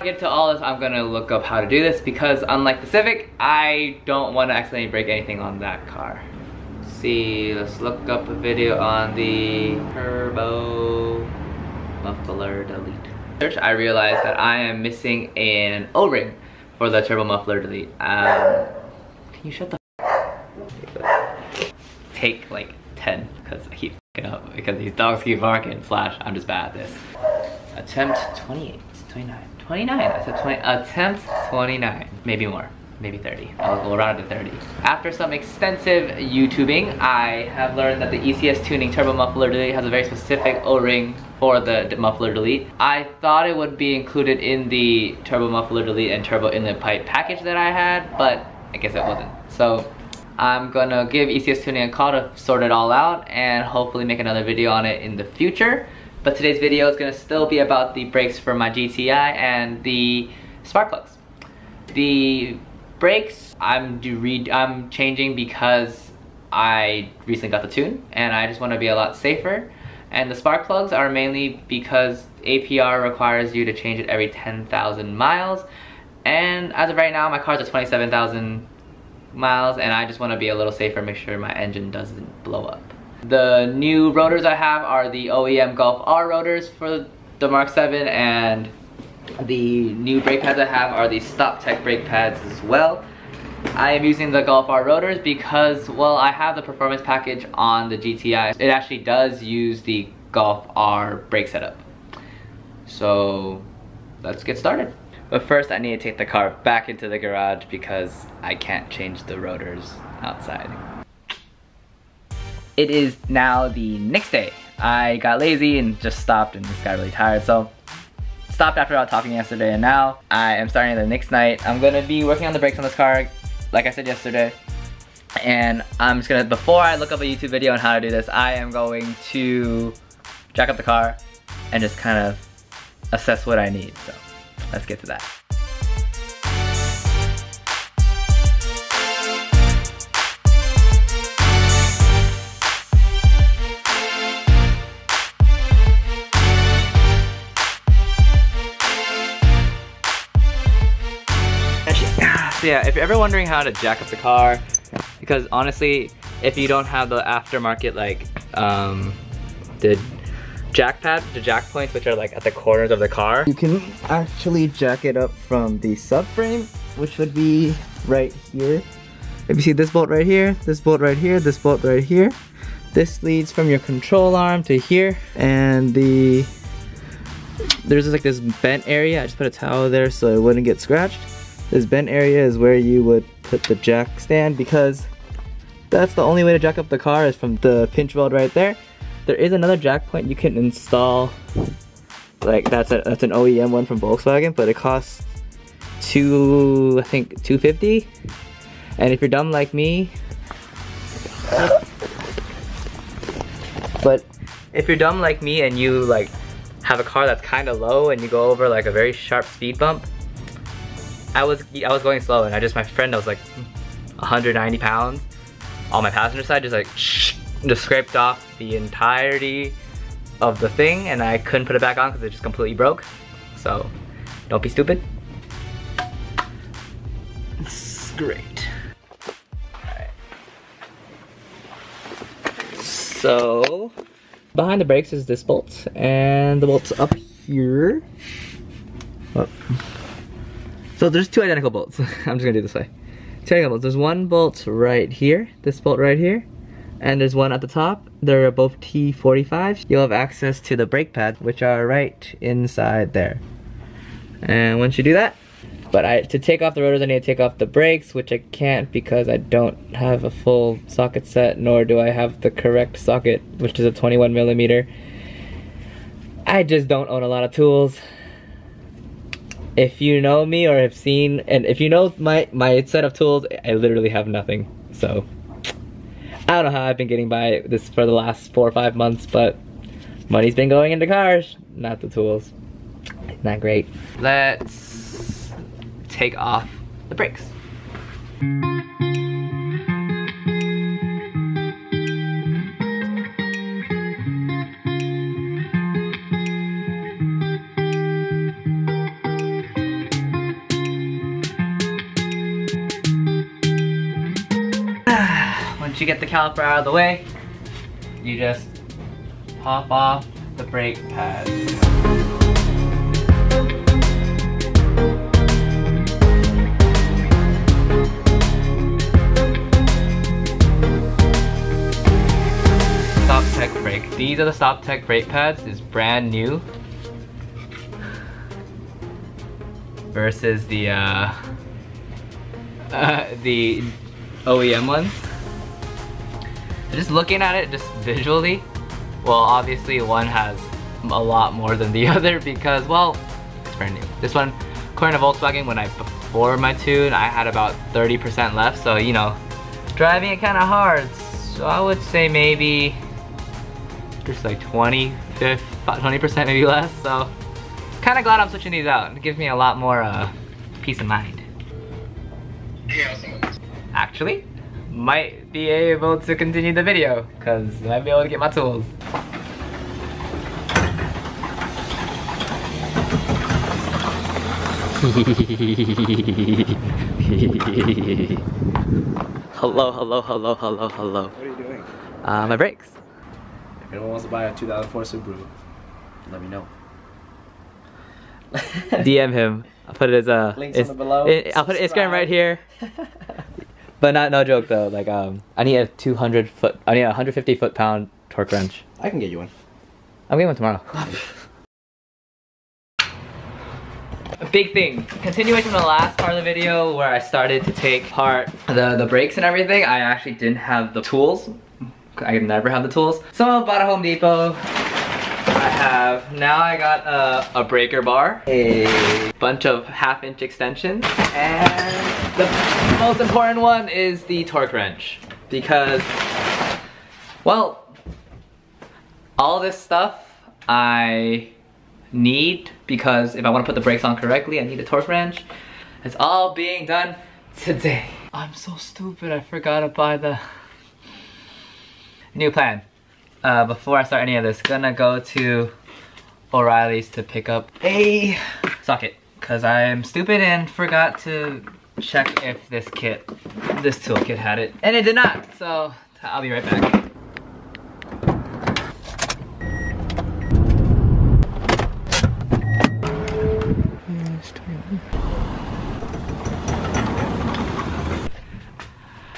get into all this, I'm gonna look up how to do this because unlike the Civic, I don't want to accidentally break anything on that car. Let's see, let's look up a video on the turbo muffler delete. I realized that I am missing an O-ring for the turbo muffler delete. Can you shut the take like 10 because I keep fucking up because these dogs keep barking / I'm just bad at this. Attempt 28, 29, I said 20, attempt 29, maybe more, maybe 30, I'll round it to 30. After some extensive YouTubing, I have learned that the ECS Tuning Turbo Muffler Delete has a very specific O-ring for the muffler delete. I thought it would be included in the Turbo Muffler Delete and Turbo Inlet Pipe package that I had, but I guess it wasn't. So I'm gonna give ECS Tuning a call to sort it all out and hopefully make another video on it in the future. But today's video is gonna still be about the brakes for my GTI and the spark plugs. The brakes I'm changing because I recently got the tune and I just want to be a lot safer. And the spark plugs are mainly because APR requires you to change it every 10,000 miles. And as of right now, my car's at 27,000 miles and I just want to be a little safer, make sure my engine doesn't blow up. The new rotors I have are the OEM Golf R rotors for the Mk7, and the new brake pads I have are the Stop Tech brake pads as well. I am using the Golf R rotors because, well, I have the performance package on the GTI. It actually does use the Golf R brake setup. So let's get started. But first I need to take the car back into the garage because I can't change the rotors outside. It is now the next day. I got lazy and just stopped and just got really tired, so stopped after all talking yesterday, and now I am starting the next night. I'm gonna be working on the brakes on this car, like I said yesterday, and I'm just gonna, before I look up a YouTube video on how to do this, I am going to jack up the car and just kind of assess what I need. So let's get to that. So yeah, if you're ever wondering how to jack up the car, because honestly, if you don't have the aftermarket like the jack pad, the jack points, which are like at the corners of the car, you can actually jack it up from the subframe, which would be right here. If you see this bolt right here, this bolt right here, this bolt right here, this leads from your control arm to here, and there's just like this bent area. I just put a towel there so it wouldn't get scratched. This bent area is where you would put the jack stand, because that's the only way to jack up the car is from the pinch weld right there. There is another jack point you can install, like that's an OEM one from Volkswagen, but it costs I think $250. And if you're dumb like me, and you like have a car that's kind of low and you go over like a very sharp speed bump, I was going slow, and my friend that was like 190 pounds on my passenger side just scraped off the entirety of the thing, and I couldn't put it back on because it just completely broke. So don't be stupid. It's great. Alright. So behind the brakes is this bolt, and the bolt's up here. Oh. So there's two identical bolts. I'm just gonna do it this way. Two identical bolts. There's one bolt right here, this bolt right here, and there's one at the top. They're both T45s. You'll have access to the brake pads, which are right inside there. And once you do that, to take off the rotors, I need to take off the brakes, which I can't because I don't have a full socket set, nor do I have the correct socket, which is a 21mm. I just don't own a lot of tools. If you know me or have seen, and if you know my set of tools, I literally have nothing. So I don't know how I've been getting by this for the last 4 or 5 months, but money's been going into cars, not the tools. Not great. Let's take off the brakes. once you get the caliper out of the way, you just pop off the brake pad. Stop Tech brake. These are the Stop Tech brake pads. It's brand new. Versus the OEM ones. Just looking at it, just visually, well, obviously one has a lot more than the other because, well, it's brand new. This one, according to Volkswagen, before my tune, I had about 30% left, so you know, driving it kind of hard. So I would say maybe just like 20% maybe less. So kind of glad I'm switching these out. It gives me a lot more peace of mind. Actually, might be able to continue the video because I might be able to get my tools. Hello. What are you doing? My brakes. If anyone wants to buy a 2004 Subaru, let me know. DM him. I'll put it as links on the below. I'll put Instagram right here. But no joke though. Like I need a 150 foot-pound torque wrench. I can get you one. I'm getting one tomorrow. A big thing. Continuation from the last part of the video where I started to take apart the brakes and everything. I actually didn't have the tools. I never have the tools. So I bought a Home Depot. Now I got a breaker bar, a bunch of 1/2-inch extensions, and the most important one is the torque wrench. Because, well, all this stuff I need because if I want to put the brakes on correctly, I need a torque wrench. It's all being done today. I'm so stupid, I forgot to buy the new plan. Before I start any of this, gonna go to O'Reilly's to pick up a socket because I am stupid and forgot to check if this toolkit had it, and it did not. So I'll be right back.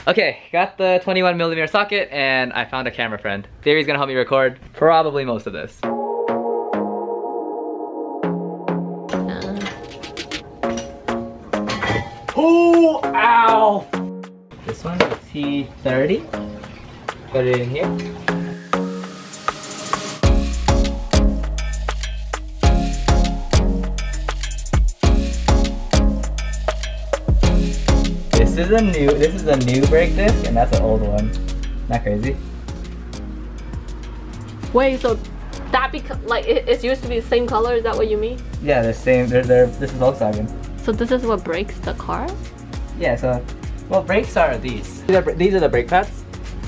Okay, got the 21mm socket and I found a camera friend. Theory's gonna help me record probably most of this. Oh, ow! This one, a T30. Put it in here. This is a new brake disc and that's an old one. Not crazy? Wait, so that like it used to be the same color, is that what you mean? Yeah, they're same. This is Volkswagen. So this is what breaks the car? Yeah, so, well, brakes are these. These are the brake pads.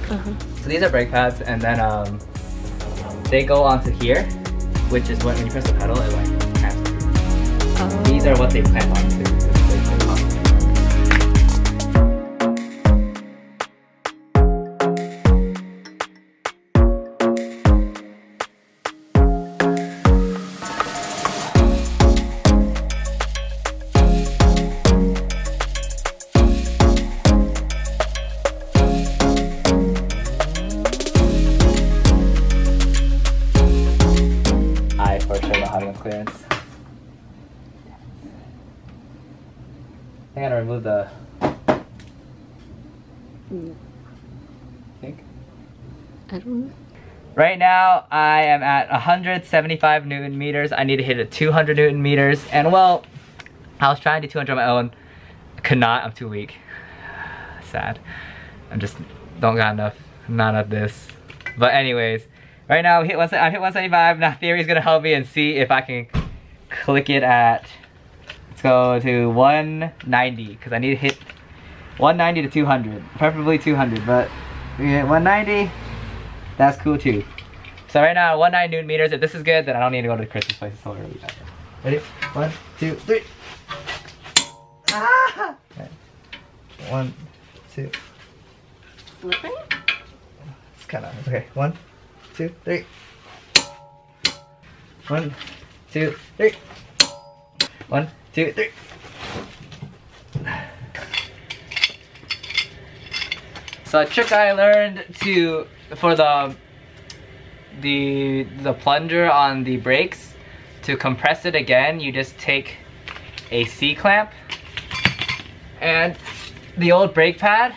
So these are brake pads, and then they go onto here, which is when you press the pedal, it like transfers. These are what they clamp onto. Clearance. I gotta remove the. Think? I don't know. Right now, I am at 175 Newton meters. I need to hit it 200 Newton meters, and well, I was trying to do 200 on my own. I could not. I'm too weak. Sad. I just don't got enough. Not at this. But anyways. Right now, I hit 175. Now Theory's gonna help me and see if I can click it at, let's go to 190, because I need to hit 190 to 200, preferably 200, but we hit 190, that's cool too. So right now, 190 Newton meters. If this is good, then I don't need to go to Chris's place, it's so early. Ready? 1, 2, 3. Ah! Okay. 1, 2. Slipping? kind of, okay. 1, 2, 3. 1, 2, 3. 1, 2, 3. So a trick I learned for the plunger on the brakes, to compress it again, you just take a C-clamp and the old brake pad,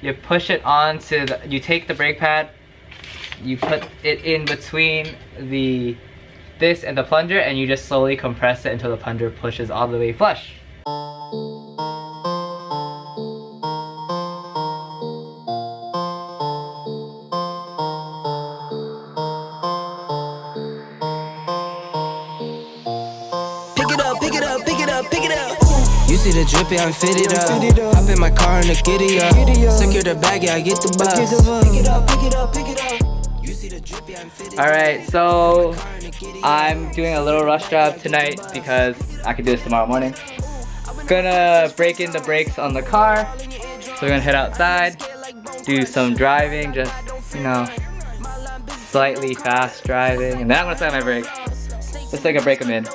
you push it onto you take the brake pad, you put it in between this and the plunger, and you just slowly compress it until the plunger pushes all the way flush. You see the drippy, I'm fitted up. Hop in my car and the giddy up. Secure the bag, yeah, I get the bus. Pick it up, pick it up, pick it up. You see the drippy, I'm fitted up. Alright, so I'm doing a little rush job tonight because I can do this tomorrow morning. Gonna break in the brakes on the car. So we're gonna head outside, do some driving, just, you know, slightly fast driving. And then I'm gonna slam my brakes, just so I can break them in.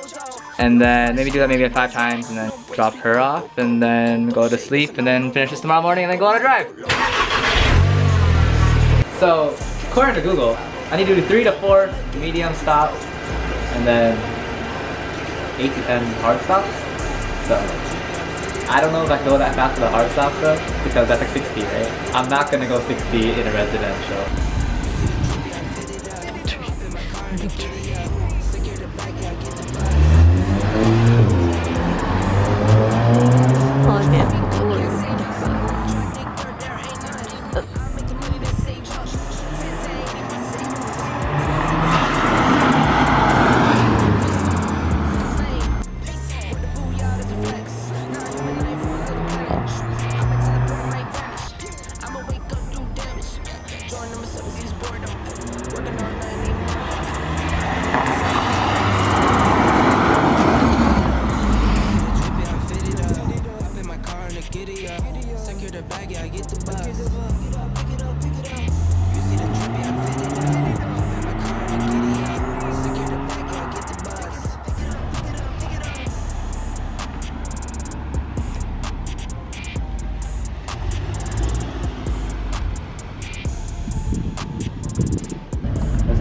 And then maybe do that maybe 5 times, and then drop her off, and then go to sleep, and then finish this tomorrow morning, and then go on a drive. So, according to Google, I need to do 3 to 4 medium stops, and then 8 to 10 hard stops. So, I don't know if I can go that fast with the hard stops though, because that's like 60, right? I'm not gonna go 60 in a residential.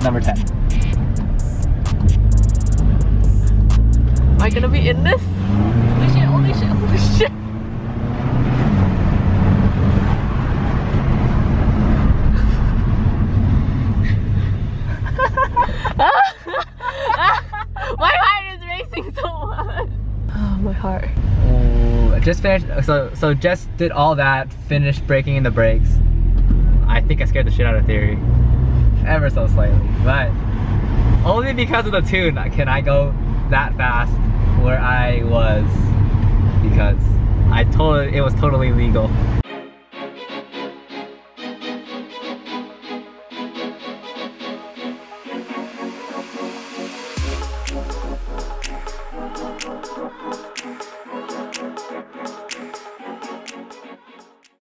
Number 10. Am I gonna be in this? Holy shit, holy shit, holy shit. My heart is racing so much. Oh, my heart. Oh, I just finished, so just did all that, finished breaking in the brakes. I think I scared the shit out of Theory. Ever so slightly, but only because of the tune can I go that fast where I was, because it was totally legal.